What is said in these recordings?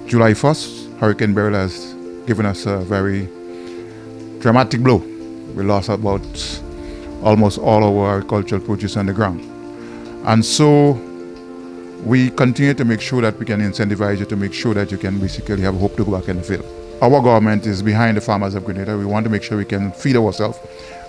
July 1st, Hurricane Beryl has given us a very dramatic blow. We lost about almost all our agricultural produce on the ground. And so we continue to make sure that we can incentivize you to make sure that you can basically have hope to go back in the field. Our government is behind the farmers of Grenada. We want to make sure we can feed ourselves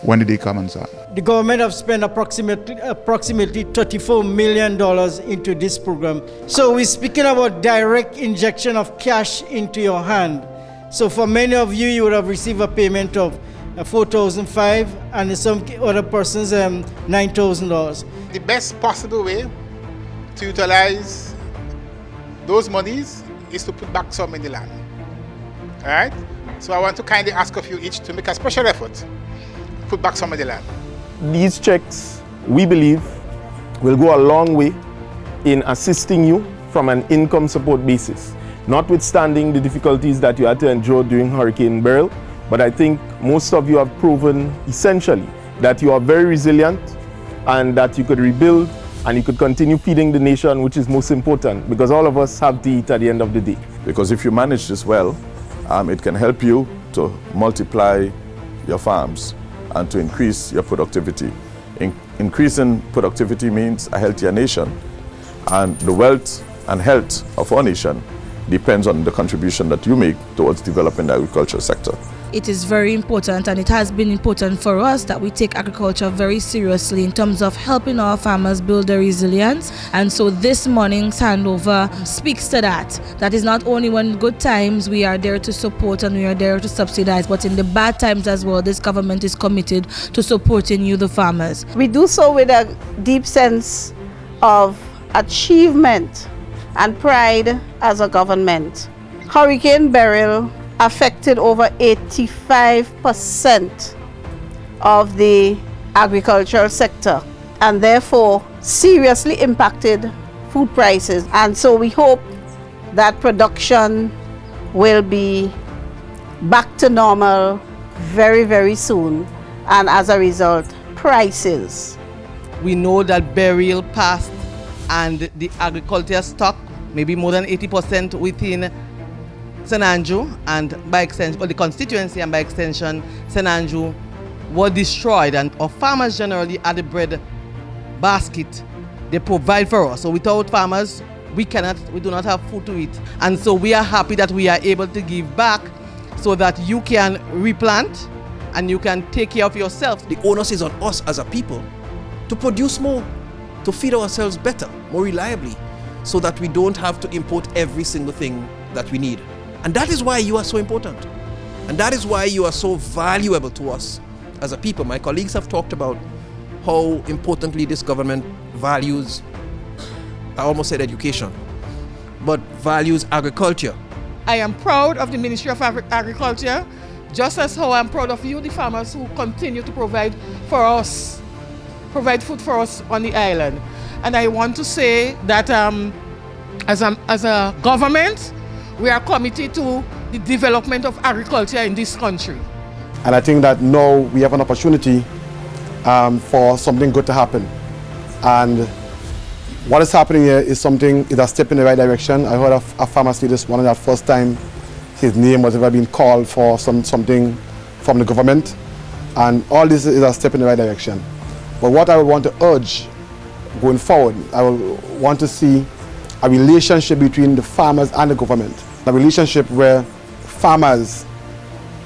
when the day comes on. The government have spent approximately $34 million into this program. So we're speaking about direct injection of cash into your hand. So for many of you, you would have received a payment of $4,500 and some other persons $9,000. The best possible way to utilize those monies is to put back some in the land. All right? So I want to kindly ask of you each to make a special effort to put back some of the land. These checks, we believe, will go a long way in assisting you from an income support basis, notwithstanding the difficulties that you had to endure during Hurricane Beryl. But I think most of you have proven essentially that you are very resilient and that you could rebuild and you could continue feeding the nation, which is most important, because all of us have to eat at the end of the day. Because if you manage this well, it can help you to multiply your farms and to increase your productivity. Increasing productivity means a healthier nation, and the wealth and health of our nation depends on the contribution that you make towards developing the agriculture sector. It is very important, and it has been important for us that we take agriculture very seriously in terms of helping our farmers build their resilience. And so this morning's handover speaks to that. That is not only when good times we are there to support and we are there to subsidize, but in the bad times as well, this government is committed to supporting you, the farmers. We do so with a deep sense of achievement and pride as a government. Hurricane Beryl affected over 85% of the agricultural sector and therefore seriously impacted food prices. And so we hope that production will be back to normal very, very soon, and as a result, prices. We know that Beryl passed and the agriculture stock, maybe more than 80% within St. Andrew and by extension, well, the constituency and by extension, St. Andrew were destroyed, and our farmers generally are the bread basket they provide for us. So without farmers, we do not have food to eat. And so we are happy that we are able to give back so that you can replant and you can take care of yourself. The onus is on us as a people to produce more, to feed ourselves better, more reliably, so that we don't have to import every single thing that we need. And that is why you are so important. And that is why you are so valuable to us as a people. My colleagues have talked about how importantly this government values, I almost said education, but values agriculture. I am proud of the Ministry of Agriculture, just as how I'm proud of you, the farmers who continue to provide for us, provide food for us on the island. And I want to say that as a government, we are committed to the development of agriculture in this country. And I think that now we have an opportunity for something good to happen. And what is happening here is a step in the right direction. I heard a farmer say this one, that first time his name was ever being called for something from the government. And all this is a step in the right direction. But what I would want to urge going forward, I will want to see a relationship between the farmers and the government. A relationship where farmers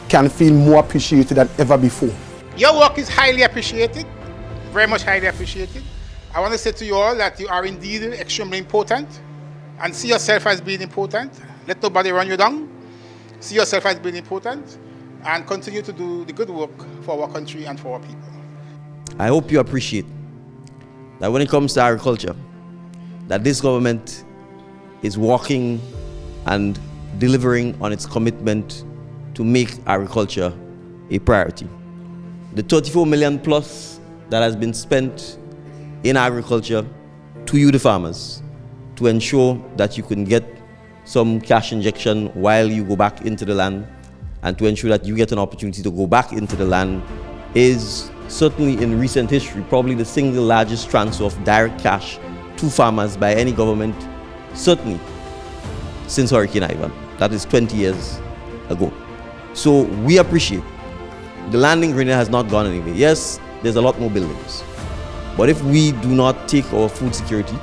can feel more appreciated than ever before. Your work is highly appreciated, very much highly appreciated. I want to say to you all that you are indeed extremely important, and see yourself as being important. Let nobody run you down. See yourself as being important and continue to do the good work for our country and for our people. I hope you appreciate that when it comes to agriculture, that this government is working and delivering on its commitment to make agriculture a priority. The 34 million plus that has been spent in agriculture to you, the farmers, to ensure that you can get some cash injection while you go back into the land, and to ensure that you get an opportunity to go back into the land, is certainly in recent history probably the single largest transfer of direct cash to farmers by any government, certainly since Hurricane Ivan. That is 20 years ago. So we appreciate the land in Grenada has not gone anywhere. Yes, there's a lot more buildings. But if we do not take our food security,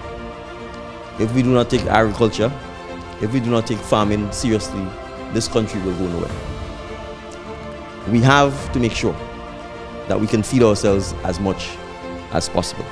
if we do not take agriculture, if we do not take farming seriously, this country will go nowhere. We have to make sure that we can feed ourselves as much as possible.